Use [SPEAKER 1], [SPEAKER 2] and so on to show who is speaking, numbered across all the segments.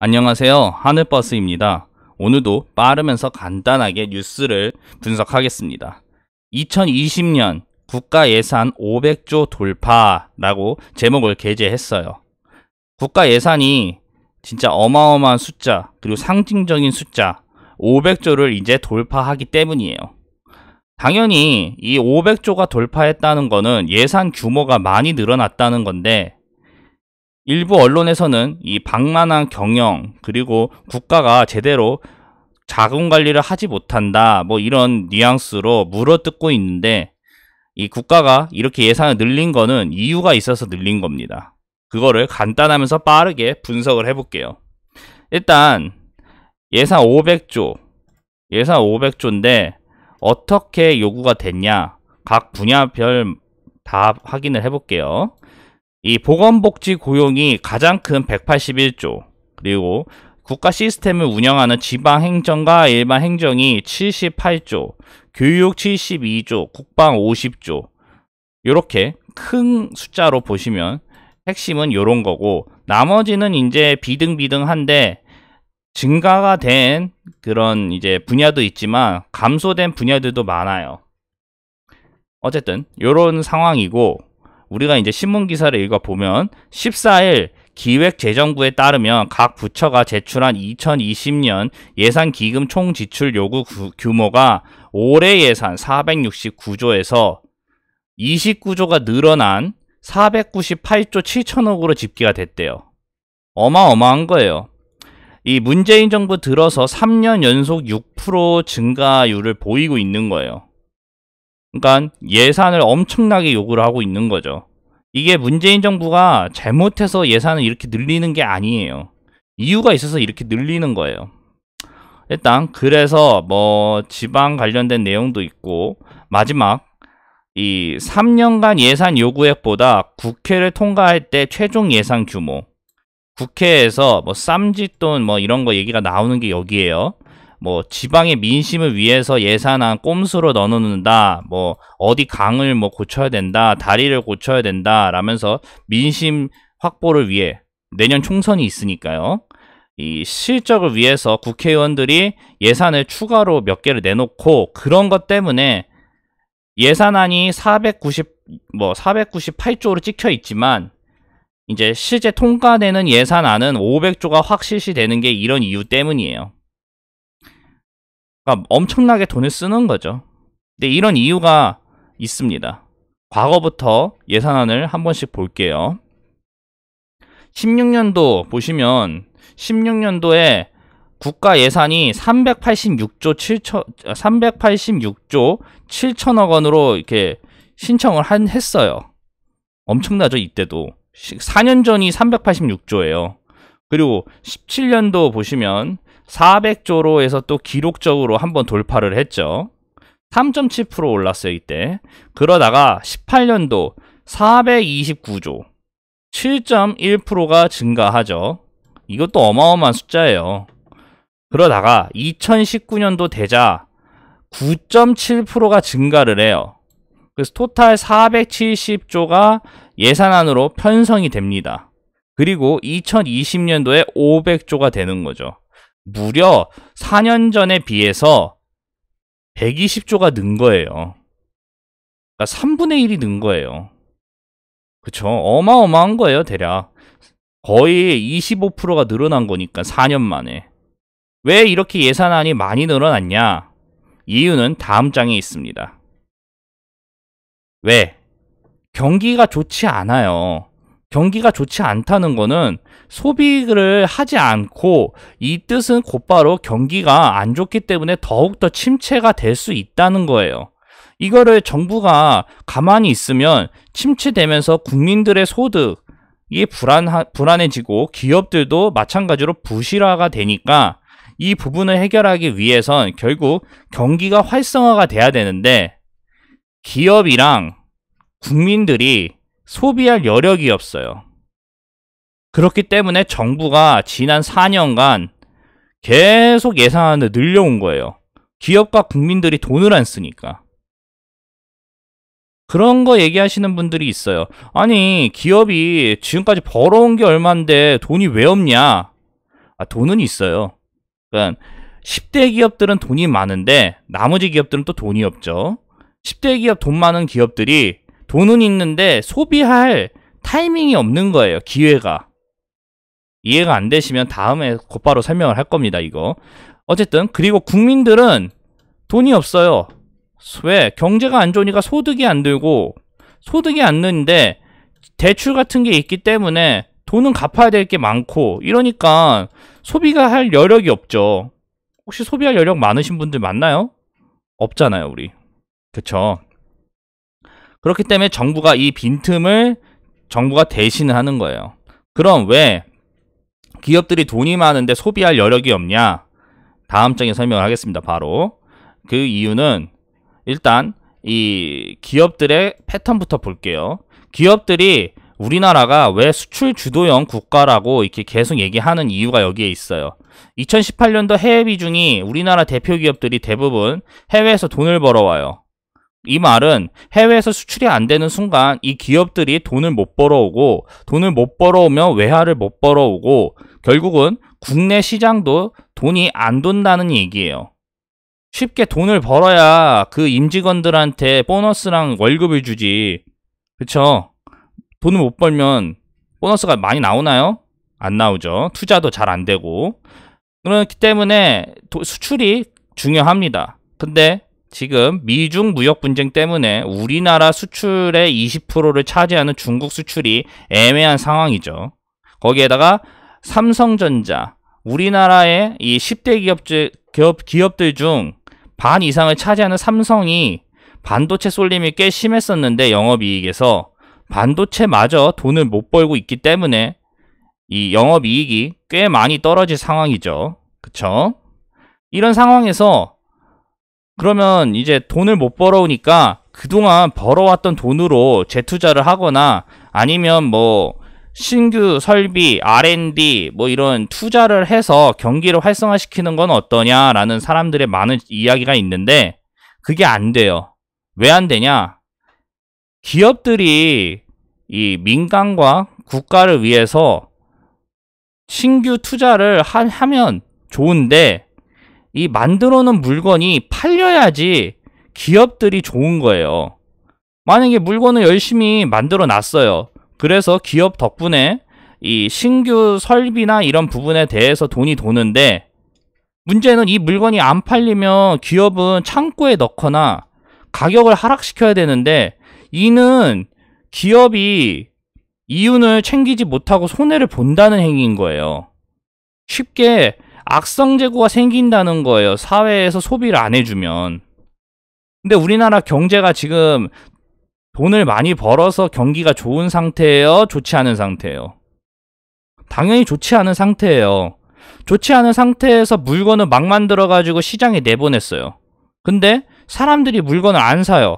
[SPEAKER 1] 안녕하세요. 하늘버스입니다. 오늘도 빠르면서 간단하게 뉴스를 분석하겠습니다. 2020년 국가 예산 500조 돌파라고 제목을 게재했어요. 국가 예산이 진짜 어마어마한 숫자, 그리고 상징적인 숫자 500조를 이제 돌파하기 때문이에요. 당연히 이 500조가 돌파했다는 거는 예산 규모가 많이 늘어났다는 건데, 일부 언론에서는 이 방만한 경영, 그리고 국가가 제대로 자금 관리를 하지 못한다, 뭐 이런 뉘앙스로 물어뜯고 있는데, 이 국가가 이렇게 예산을 늘린 거는 이유가 있어서 늘린 겁니다. 그거를 간단하면서 빠르게 분석을 해볼게요. 일단 예산 500조인데 어떻게 요구가 됐냐, 각 분야별 다 확인을 해볼게요. 이 보건복지 고용이 가장 큰 181조, 그리고 국가 시스템을 운영하는 지방행정과 일반행정이 78조, 교육 72조, 국방 50조, 이렇게 큰 숫자로 보시면 핵심은 이런 거고, 나머지는 이제 비등비등한데 증가가 된 그런 이제 분야도 있지만 감소된 분야들도 많아요. 어쨌든 이런 상황이고, 우리가 이제 신문기사를 읽어보면 14일 기획재정부에 따르면 각 부처가 제출한 2020년 예산기금 총지출 요구 규모가 올해 예산 469조에서 29조가 늘어난 498조 7천억으로 집계가 됐대요. 어마어마한 거예요. 이 문재인 정부 들어서 3년 연속 6% 증가율을 보이고 있는 거예요. 그러니까 예산을 엄청나게 요구를 하고 있는 거죠. 이게 문재인 정부가 잘못해서 예산을 이렇게 늘리는 게 아니에요. 이유가 있어서 이렇게 늘리는 거예요. 일단 그래서 뭐 지방 관련된 내용도 있고, 마지막 이 3년간 예산 요구액보다 국회를 통과할 때 최종 예산 규모, 국회에서 뭐 쌈짓돈 뭐 이런 거 얘기가 나오는 게 여기에요. 뭐 지방의 민심을 위해서 예산안 꼼수로 넣어놓는다, 뭐 어디 강을 뭐 고쳐야 된다, 다리를 고쳐야 된다 라면서 민심 확보를 위해, 내년 총선이 있으니까요, 이 실적을 위해서 국회의원들이 예산을 추가로 몇 개를 내놓고, 그런 것 때문에 예산안이 498조로 찍혀 있지만 이제 실제 통과되는 예산안은 500조가 확 실시되는 게 이런 이유 때문이에요. 그러니까 엄청나게 돈을 쓰는 거죠. 근데 이런 이유가 있습니다. 과거부터 예산안을 한 번씩 볼게요. 16년도 보시면 16년도에 국가 예산이 386조 7천억 원으로 이렇게 신청을 했어요. 엄청나죠, 이때도. 4년 전이 386조예요. 그리고 17년도 보시면 400조로 해서 또 기록적으로 한번 돌파를 했죠. 3.7% 올랐어요, 이때. 그러다가 18년도 429조, 7.1%가 증가하죠. 이것도 어마어마한 숫자예요. 그러다가 2019년도 되자 9.7%가 증가를 해요. 그래서 토탈 470조가 예산안으로 편성이 됩니다. 그리고 2020년도에 500조가 되는 거죠. 무려 4년 전에 비해서 120조가 는 거예요. 그러니까 3분의 1이 는 거예요. 그쵸? 어마어마한 거예요, 대략. 거의 25%가 늘어난 거니까 4년 만에. 왜 이렇게 예산안이 많이 늘어났냐? 이유는 다음 장에 있습니다. 왜? 경기가 좋지 않아요. 경기가 좋지 않다는 거는 소비를 하지 않고, 이 뜻은 곧바로 경기가 안 좋기 때문에 더욱더 침체가 될 수 있다는 거예요. 이거를 정부가 가만히 있으면 침체되면서 국민들의 소득이 불안해지고 기업들도 마찬가지로 부실화가 되니까, 이 부분을 해결하기 위해선 결국 경기가 활성화가 돼야 되는데, 기업이랑 국민들이 소비할 여력이 없어요. 그렇기 때문에 정부가 지난 4년간 계속 예산안을 늘려온 거예요. 기업과 국민들이 돈을 안 쓰니까. 그런 거 얘기하시는 분들이 있어요. 아니, 기업이 지금까지 벌어온 게 얼만데 돈이 왜 없냐? 돈은 있어요. 그러니까 10대 기업들은 돈이 많은데 나머지 기업들은 또 돈이 없죠. 10대 기업, 돈 많은 기업들이 돈은 있는데 소비할 타이밍이 없는 거예요. 기회가. 이해가 안 되시면 다음에 곧바로 설명을 할 겁니다. 이거. 어쨌든 그리고 국민들은 돈이 없어요. 왜? 경제가 안 좋으니까 소득이 안 들고, 소득이 안 느는데 대출 같은 게 있기 때문에 돈은 갚아야 될 게 많고, 이러니까 소비가 할 여력이 없죠. 혹시 소비할 여력 많으신 분들 많나요? 없잖아요, 우리. 그쵸? 그렇기 때문에 정부가 이 빈틈을 정부가 대신을 하는 거예요. 그럼 왜 기업들이 돈이 많은데 소비할 여력이 없냐? 다음 장에 설명을 하겠습니다. 바로 그 이유는 일단 이 기업들의 패턴부터 볼게요. 기업들이 우리나라가 왜 수출 주도형 국가라고 이렇게 계속 얘기하는 이유가 여기에 있어요. 2018년도 해외 비중이 우리나라 대표 기업들이 대부분 해외에서 돈을 벌어와요. 이 말은 해외에서 수출이 안 되는 순간 이 기업들이 돈을 못 벌어오고, 돈을 못 벌어오면 외화를 못 벌어오고, 결국은 국내 시장도 돈이 안 돈다는 얘기예요. 쉽게 돈을 벌어야 그 임직원들한테 보너스랑 월급을 주지. 그쵸? 돈을 못 벌면 보너스가 많이 나오나요? 안 나오죠. 투자도 잘 안 되고. 그렇기 때문에 수출이 중요합니다. 근데 지금 미중 무역 분쟁 때문에 우리나라 수출의 20%를 차지하는 중국 수출이 애매한 상황이죠. 거기에다가 삼성전자, 우리나라의 이 10대 기업들 중 반 이상을 차지하는 삼성이 반도체 쏠림이 꽤 심했었는데, 영업이익에서 반도체마저 돈을 못 벌고 있기 때문에 이 영업이익이 꽤 많이 떨어질 상황이죠. 그쵸? 이런 상황에서 그러면 이제 돈을 못 벌어오니까 그동안 벌어왔던 돈으로 재투자를 하거나 아니면 뭐 신규 설비, R&D 뭐 이런 투자를 해서 경기를 활성화시키는 건 어떠냐라는 사람들의 많은 이야기가 있는데, 그게 안 돼요. 왜 안 되냐? 기업들이 이 민간과 국가를 위해서 신규 투자를 하면 좋은데, 이 만들어 놓은 물건이 팔려야지 기업들이 좋은 거예요. 만약에 물건을 열심히 만들어 놨어요. 그래서 기업 덕분에 이 신규 설비나 이런 부분에 대해서 돈이 도는데, 문제는 이 물건이 안 팔리면 기업은 창고에 넣거나 가격을 하락시켜야 되는데, 이는 기업이 이윤을 챙기지 못하고 손해를 본다는 행위인 거예요. 쉽게 악성재고가 생긴다는 거예요. 사회에서 소비를 안 해주면. 근데 우리나라 경제가 지금 돈을 많이 벌어서 경기가 좋은 상태예요? 좋지 않은 상태예요? 당연히 좋지 않은 상태예요. 좋지 않은 상태에서 물건을 막 만들어가지고 시장에 내보냈어요. 근데 사람들이 물건을 안 사요.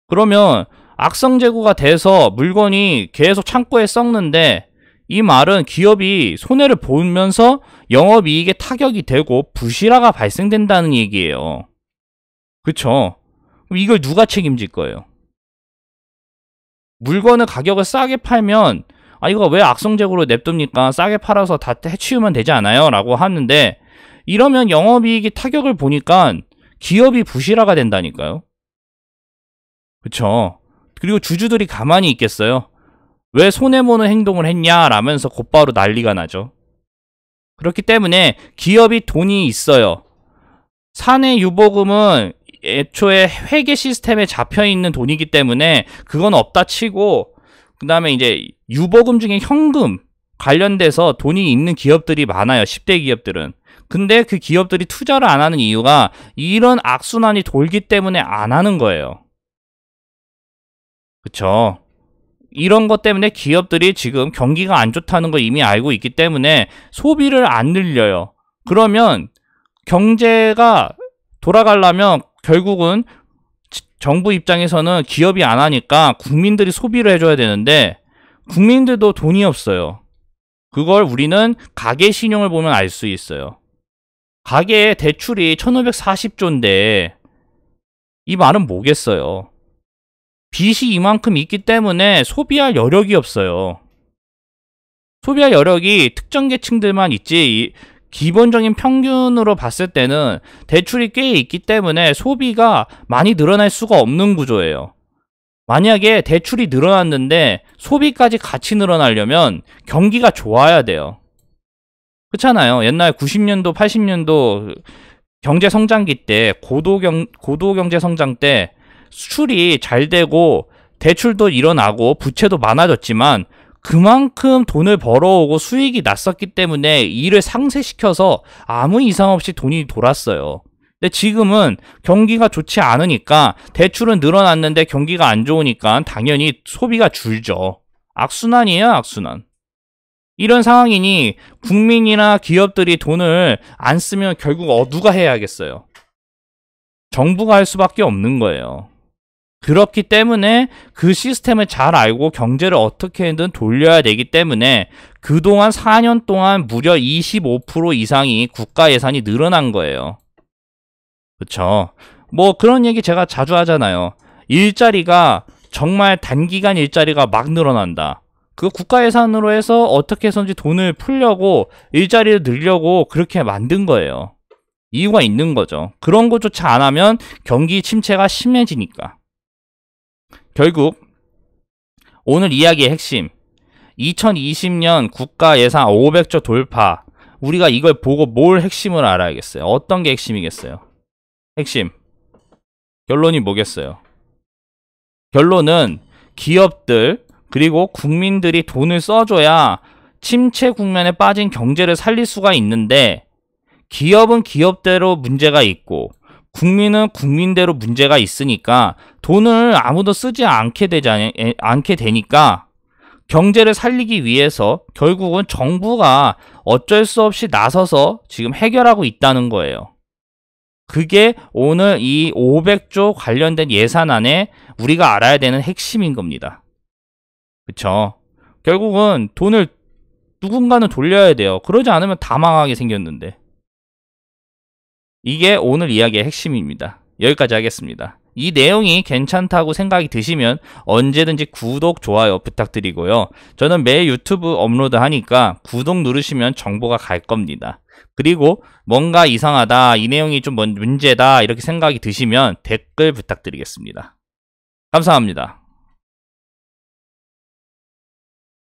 [SPEAKER 1] 그러면 악성재고가 돼서 물건이 계속 창고에 썩는데, 이 말은 기업이 손해를 보면서 영업이익에 타격이 되고 부실화가 발생된다는 얘기예요. 그쵸? 이걸 누가 책임질 거예요? 물건을 가격을 싸게 팔면 이거 왜 악성재고로 냅둡니까? 싸게 팔아서 다 해치우면 되지 않아요? 라고 하는데, 이러면 영업이익이 타격을 보니까 기업이 부실화가 된다니까요. 그쵸? 그리고 주주들이 가만히 있겠어요? 왜 손해보는 행동을 했냐? 라면서 곧바로 난리가 나죠. 그렇기 때문에 기업이 돈이 있어요. 사내 유보금은 애초에 회계 시스템에 잡혀있는 돈이기 때문에 그건 없다 치고, 그 다음에 이제 유보금 중에 현금 관련돼서 돈이 있는 기업들이 많아요. 10대 기업들은. 근데 그 기업들이 투자를 안 하는 이유가 이런 악순환이 돌기 때문에 안 하는 거예요. 그쵸? 이런 것 때문에 기업들이 지금 경기가 안 좋다는 거 이미 알고 있기 때문에 소비를 안 늘려요. 그러면 경제가 돌아가려면 결국은 정부 입장에서는 기업이 안 하니까 국민들이 소비를 해줘야 되는데, 국민들도 돈이 없어요. 그걸 우리는 가계 신용을 보면 알 수 있어요. 가계의 대출이 1540조인데 이 말은 뭐겠어요? 빚이 이만큼 있기 때문에 소비할 여력이 없어요. 소비할 여력이 특정 계층들만 있지 기본적인 평균으로 봤을 때는 대출이 꽤 있기 때문에 소비가 많이 늘어날 수가 없는 구조예요. 만약에 대출이 늘어났는데 소비까지 같이 늘어나려면 경기가 좋아야 돼요. 그렇잖아요. 옛날 90년도, 80년도 경제 성장기 때, 고도 경제 성장 때 수출이 잘 되고 대출도 일어나고 부채도 많아졌지만 그만큼 돈을 벌어오고 수익이 났었기 때문에 이를 상쇄시켜서 아무 이상 없이 돈이 돌았어요. 근데 지금은 경기가 좋지 않으니까 대출은 늘어났는데 경기가 안 좋으니까 당연히 소비가 줄죠. 악순환이에요, 악순환. 이런 상황이니 국민이나 기업들이 돈을 안 쓰면 결국 누가 해야겠어요? 정부가 할 수밖에 없는 거예요. 그렇기 때문에 그 시스템을 잘 알고 경제를 어떻게든 돌려야 되기 때문에 그동안 4년 동안 무려 25% 이상이 국가 예산이 늘어난 거예요. 그쵸? 뭐 그런 얘기 제가 자주 하잖아요. 일자리가 정말 단기간 일자리가 막 늘어난다. 그 국가 예산으로 해서 어떻게 해서든지 돈을 풀려고 일자리를 늘려고 그렇게 만든 거예요. 이유가 있는 거죠. 그런 것조차 안 하면 경기 침체가 심해지니까. 결국 오늘 이야기의 핵심 2020년 국가 예산 500조 돌파. 우리가 이걸 보고 뭘 핵심을 알아야겠어요? 어떤 게 핵심이겠어요? 핵심 결론이 뭐겠어요? 결론은 기업들 그리고 국민들이 돈을 써줘야 침체 국면에 빠진 경제를 살릴 수가 있는데 기업은 기업대로 문제가 있고 국민은 국민대로 문제가 있으니까 돈을 아무도 쓰지 않게 되니까 경제를 살리기 위해서 결국은 정부가 어쩔 수 없이 나서서 지금 해결하고 있다는 거예요. 그게 오늘 이 500조 관련된 예산안에 우리가 알아야 되는 핵심인 겁니다. 그쵸? 결국은 돈을 누군가는 돌려야 돼요. 그러지 않으면 다 망하게 생겼는데. 이게 오늘 이야기의 핵심입니다. 여기까지 하겠습니다. 이 내용이 괜찮다고 생각이 드시면 언제든지 구독, 좋아요 부탁드리고요. 저는 매일 유튜브 업로드 하니까 구독 누르시면 정보가 갈 겁니다. 그리고 뭔가 이상하다, 이 내용이 좀 문제다 이렇게 생각이 드시면 댓글 부탁드리겠습니다. 감사합니다.